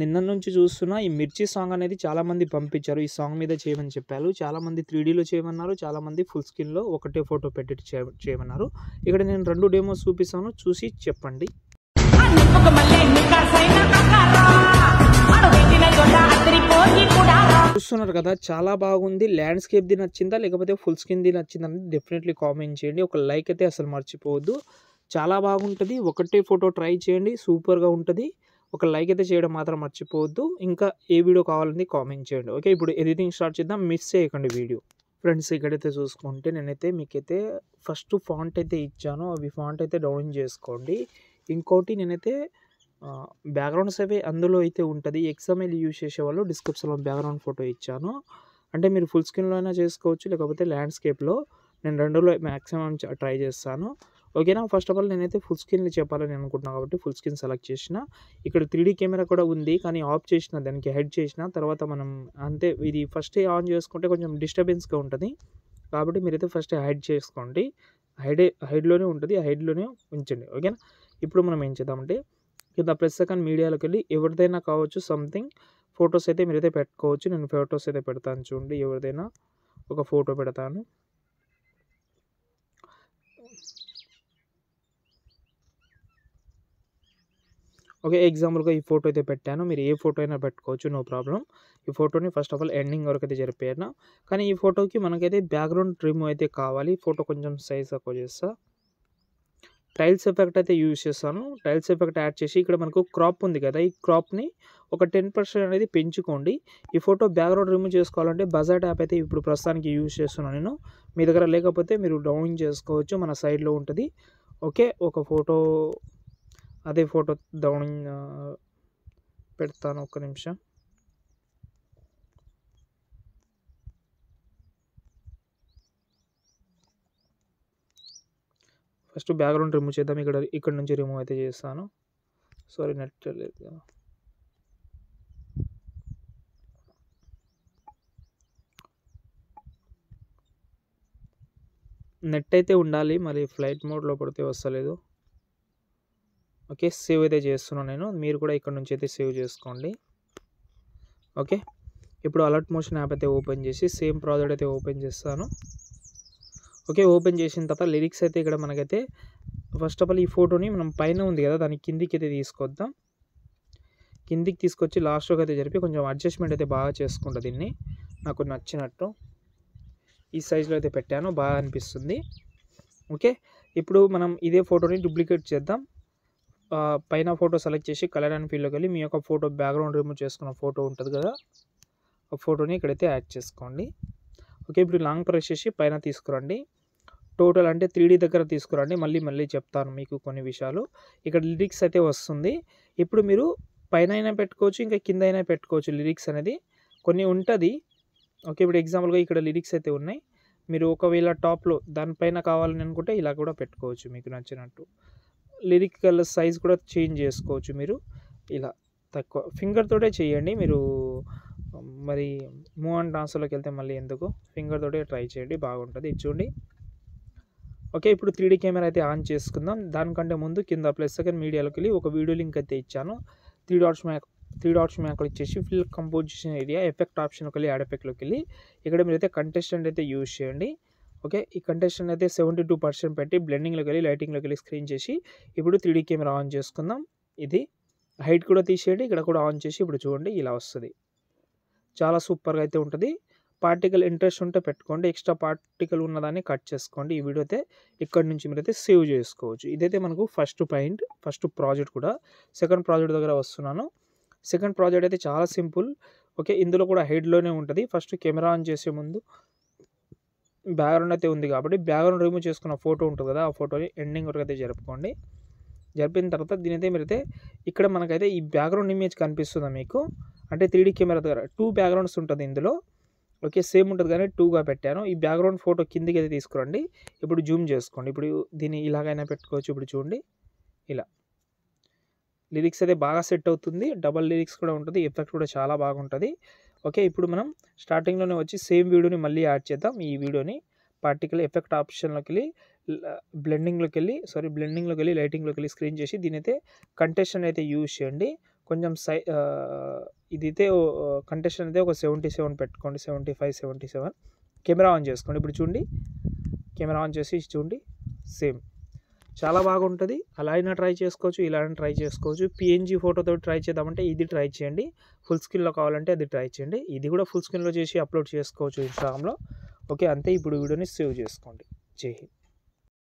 నిన్న నుంచి చూస్తున్నా ఈ 'మిర్చి' సాంగ్ అనేది చాలామంది పంపించారు. ఈ సాంగ్ మీద చేయమని చెప్పారు. చాలామంది 3డీలో చేయమన్నారు. చాలామంది ఫుల్ స్క్రీన్‌లో ఒకటే ఫోటో పెట్టి చేయమన్నారు. ఇక్కడ నేను 2 డెమోస్ చూపిస్తాను. చూసి చెప్పండి. చూస్తున్నారు కదా, చాలా బాగుంది. ల్యాండ్‌స్కేప్‌ది నచ్చిందా? లేకపోతే ఫుల్ స్క్రీన్‌ది నచ్చిందా? అనేది డెఫినెట్‌లీ కామెంట్ చేయండి. ఒక లైక్ అయితే అసలు మర్చిపోవద్దు. చాలా బాగుంటది. ఒకటే ఫోటో ట్రై చేయండి. సూపర్‌గా ఉంటది. ఒక లైక్ అయితే చేయడం మాత్రం మర్చిపోవద్దు. ఇంకా ఏ వీడియో కావాలని కామెంట్ చేయండి. ఓకే, ఇప్పుడు ఎడిటింగ్ స్టార్ట్ చేద్దాం. మిస్ చేయకండి వీడియో. ఫ్రెండ్స్, ఇక్కడైతే చూసుకుంటే నేనైతే మీకైతే ఫస్ట్ ఫాంట్ అయితే ఇచ్చాను. అవి ఫాంట్ అయితే డౌన్ చేసుకోండి. ఇంకోటి నేనైతే బ్యాక్‌గ్రౌండ్స్ అవి అందులో అయితే ఉంటది. ఎక్స్ఎంఎల్ యూజ్ చేసేవాళ్ళు డిస్క్రిప్షన్‌లో బ్యాక్‌గ్రౌండ్ ఫోటో ఇచ్చాను. అంటే మీరు ఫుల్ స్క్రీన్‌లో అయినా చేసుకోవచ్చు. లేకపోతే ల్యాండ్‌స్కేప్‌లో నేను 2లో మాక్సిమం ట్రై చేస్తాను. ఓకేనా. ఫస్ట్ ఆఫ్ ఆల్ నేనైతే ఫుల్ స్క్రీన్‌లో చెప్పాలని అనుకుంటున్నాను కాబట్టి ఫుల్ స్క్రీన్ సెలెక్ట్ చేసిన. ఇక్కడ 3డీ కెమెరా కూడా ఉంది. కానీ ఆఫ్ చేసిన, దానికి హైడ్ చేసిన. తర్వాత మనం అంతే, ఇది ఫస్టే ఆన్ చేసుకుంటే కొంచెం డిస్టర్బెన్స్‌గా ఉంటది. కాబట్టి మీరైతే ఫస్ట్ హైడ్ చేసుకోండి. హైడ్‌లోనే ఉంటది. హైడ్‌లోనే ఉంచండి. ఓకేనా. ఇప్పుడు మనం ఏం చేద్దామంటే కింద ప్లస్ ఐకాన్ మీడియాలోకెళ్ళి ఎవరిదైనా కావచ్చు సంథింగ్ ఫోటోస్ అయితే మీరైతే పెట్టుకోవచ్చు. నేను ఫోటోస్ అయితే పెడతాను చూడండి. ఎవరిదైనా ఒక ఫోటో పెడతాను. ఓకే, ఎగ్జాంపుల్‌గా ఈ ఫోటో అయితే పెట్టాను. మీరు ఏ ఫోటో అయినా పెట్టుకోవచ్చు. No problem. ఈ ఫోటోని ఫస్ట్ ఆఫ్ ఆల్ ఎండింగ్ వరకు అయితే జరిపాను. కానీ ఈ ఫోటోకి మనకైతే బ్యాక్‌గ్రౌండ్ రిమూవ్ అయితే కావాలి. ఫోటో కొంచెం సైజ్ తక్కువ చేస్తా. టైల్స్ ఎఫెక్ట్ అయితే యూజ్ చేస్తాను. టైల్స్ ఎఫెక్ట్ యాడ్ చేసి ఇక్కడ మనకు క్రాప్ ఉంది కదా, ఈ క్రాప్‌ని ఒక 10% అనేది పెంచుకోండి. ఈ ఫోటో బ్యాక్‌గ్రౌండ్ రిమూవ్ చేసుకోవాలంటే బజార్ యాప్ అయితే ఇప్పుడు ప్రస్తుతానికి యూజ్ చేస్తున్నాను నేను. మీ దగ్గర లేకపోతే మీరు డౌన్ చేసుకోవచ్చు. మన సైడ్‌లో ఉంటది. ఓకే, ఒక ఫోటో అదే ఫోటో డౌన్ పెడతాను. ఒక్క నిమిషం. ఫస్ట్ బ్యాక్‌గ్రౌండ్ రిమూవ్ చేద్దాం. ఇక్కడ నుంచి రిమూవ్ అయితే చేస్తాను. సారీ, నెట్ లేదు కదా. నెట్ అయితే ఉండాలి. మరి ఫ్లైట్ మోడ్‌లో పడితే వస్తలేదు. ఓకే, సేవ్ అయితే చేస్తున్నాను నేను. మీరు కూడా ఇక్కడ నుంచి అయితే సేవ్ చేసుకోండి. ఓకే, ఇప్పుడు అలర్ట్ మోషన్ యాప్ అయితే ఓపెన్ చేసి సేమ్ ప్రాజెక్ట్ అయితే ఓపెన్ చేస్తాను. ఓకే, ఓపెన్ చేసిన తర్వాత లిరిక్స్ అయితే ఇక్కడ మనకైతే ఫస్ట్ ఆఫ్ ఆల్ ఈ ఫోటోని మనం పైన ఉంది కదా, దాని కిందికి అయితే తీసుకొద్దాం. కిందికి తీసుకొచ్చి లాస్ట్‌లోకి అయితే జరిపి కొంచెం అడ్జస్ట్‌మెంట్ అయితే బాగా చేసుకుంటా దీన్ని నాకు నచ్చినట్టు. ఈ సైజులో అయితే పెట్టాను. బాగా అనిపిస్తుంది. ఓకే, ఇప్పుడు మనం ఇదే ఫోటోని డూప్లికేట్ చేద్దాం. పైన ఫోటో సెలెక్ట్ చేసి కలర్ అండ్ ఫీల్డ్‌లోకి వెళ్ళి మీ యొక్క ఫోటో బ్యాక్‌గ్రౌండ్ రిమూవ్ చేసుకున్న ఫోటో ఉంటుంది కదా, ఆ ఫోటోని ఇక్కడైతే యాడ్ చేసుకోండి. ఓకే, ఇప్పుడు లాంగ్ ప్రెస్ చేసి పైన తీసుకురండి. టోటల్ అంటే 3డీ దగ్గర తీసుకురండి. మళ్ళీ చెప్తాను మీకు కొన్ని విషయాలు. ఇక్కడ లిరిక్స్ అయితే వస్తుంది. ఇప్పుడు మీరు పైన అయినా పెట్టుకోవచ్చు, ఇంకా కింద అయినా పెట్టుకోవచ్చు. లిరిక్స్ అనేది కొన్ని ఉంటది. ఓకే, ఇప్పుడు ఎగ్జాంపుల్‌గా ఇక్కడ లిరిక్స్ అయితే ఉన్నాయి. మీరు ఒకవేళ టాప్‌లో దానిపైన కావాలని అనుకుంటే ఇలా కూడా పెట్టుకోవచ్చు మీకు నచ్చినట్టు. లిరికల్ సైజ్ కూడా చేంజ్ చేసుకోవచ్చు మీరు. ఇలా తక్కువ ఫింగర్ తోటే చేయండి మీరు. మరి మూవ్ అండ్ ట్రాన్స్‌ఫర్‌లోకి వెళ్తే మళ్ళీ ఎందుకు, ఫింగర్ తోటే ట్రై చేయండి, బాగుంటది. ఇది చూడండి. ఓకే, ఇప్పుడు 3డీ కెమెరా అయితే ఆన్ చేసుకుందాం. దానికంటే ముందు కింద ప్లస్ సెకండ్ మీడియాలోకి వెళ్ళి ఒక వీడియో లింక్ అయితే ఇచ్చాను. 3 డాట్స్ మీద క్లిక్ చేసి ఫిల్ కంపోజిషన్ ఏరియా ఎఫెక్ట్ ఆప్షన్‌లోకి వెళ్ళి యాడ్ ఎఫెక్ట్‌లోకి వెళ్ళి ఇక్కడ మీరైతే కంటెస్టెంట్ అయితే యూజ్ చేయండి. ఓకే, ఈ కంటెస్టెంట్ అయితే 72% పెట్టి బ్లెండింగ్‌లోకి వెళ్ళి లైటింగ్‌లోకి వెళ్ళి స్క్రీన్ చేసి ఇప్పుడు 3డీ కెమెరా ఆన్ చేసుకుందాం. ఇది హైట్ కూడా తీసేయండి. ఇక్కడ కూడా ఆన్ చేసి ఇప్పుడు చూడండి ఇలా వస్తది. చాలా సూపర్‌గా అయితే ఉంటది. పార్టికల్ ఇంట్రెస్ట్ ఉంటే పెట్టుకోండి. ఎక్స్ట్రా పార్టికల్ ఉన్నదాన్ని కట్ చేసుకోండి. ఈ వీడియో అయితే ఇక్కడి నుంచి మీరైతే సేవ్ చేసుకోవచ్చు. ఇదైతే మనకు ఫస్ట్ ప్రాజెక్ట్ కూడా. సెకండ్ ప్రాజెక్ట్ దగ్గర వస్తున్నాను. సెకండ్ ప్రాజెక్ట్ అయితే చాలా సింపుల్. ఓకే, ఇందులో కూడా హైడ్‌లోనే ఉంటది. ఫస్ట్ కెమెరా ఆన్ చేసే ముందు బ్యాక్‌గ్రౌండ్ అయితే ఉంది కాబట్టి బ్యాక్‌గ్రౌండ్ రిమూవ్ చేసుకున్న ఫోటో ఉంటుంది కదా, ఆ ఫోటోని ఎండింగ్ వరకు అయితే జరుపుకోండి. జరిపిన తర్వాత దీనైతే మీరైతే ఇక్కడ మనకైతే ఈ బ్యాక్‌గ్రౌండ్ ఇమేజ్ కనిపిస్తుందా మీకు? అంటే 3డీ కెమెరా దగ్గర 2 బ్యాక్‌గ్రౌండ్స్ ఉంటది ఇందులో. ఓకే, సేమ్ ఉంటది కానీ 2గా పెట్టాను. ఈ బ్యాక్‌గ్రౌండ్ ఫోటో కిందికి అయితే తీసుకురండి. ఇప్పుడు జూమ్ చేసుకోండి. ఇప్పుడు దీన్ని ఇలాగైనా పెట్టుకోవచ్చు. ఇప్పుడు చూడండి ఇలా. లిరిక్స్ అయితే బాగా సెట్ అవుతుంది. డబుల్ లిరిక్స్ కూడా ఉంటది. ఎఫెక్ట్ కూడా చాలా బాగుంటది. ఓకే, ఇప్పుడు మనం స్టార్టింగ్‌లోనే వచ్చి సేమ్ వీడియోని మళ్ళీ యాడ్ చేద్దాం. ఈ వీడియోని పార్టికల్ ఎఫెక్ట్ ఆప్షన్‌లోకి వెళ్ళి బ్లెండింగ్‌లోకి వెళ్ళి లైటింగ్‌లోకి వెళ్ళి స్క్రీన్ చేసి దీనైతే కంటెస్టెంట్ అయితే యూజ్ చేయండి. కొంచెం ఇదైతే కంటెస్టెంట్ అయితే ఒక 77 పెట్టుకోండి, 75, 77. కెమెరా ఆన్ చేసుకోండి. ఇప్పుడు చూడండి, కెమెరా ఆన్ చేసి చూడండి, సేమ్ చాలా బాగుంటుంది. అలా అయినా ట్రై చేసుకోవచ్చు, ఇలా అయినా ట్రై చేసుకోవచ్చు. పిఎన్జీ ఫోటోతో ట్రై చేద్దామంటే ఇది ట్రై చేయండి, ఫుల్ స్క్రీన్లో కావాలంటే అది ట్రై చేయండి. ఇది కూడా ఫుల్ స్క్రీన్లో చేసి అప్లోడ్ చేసుకోవచ్చు ఇన్స్టాగ్రామ్లో. ఓకే, అంతే. ఇప్పుడు వీడియోని సేవ్ చేసుకోండి. జై హింద్.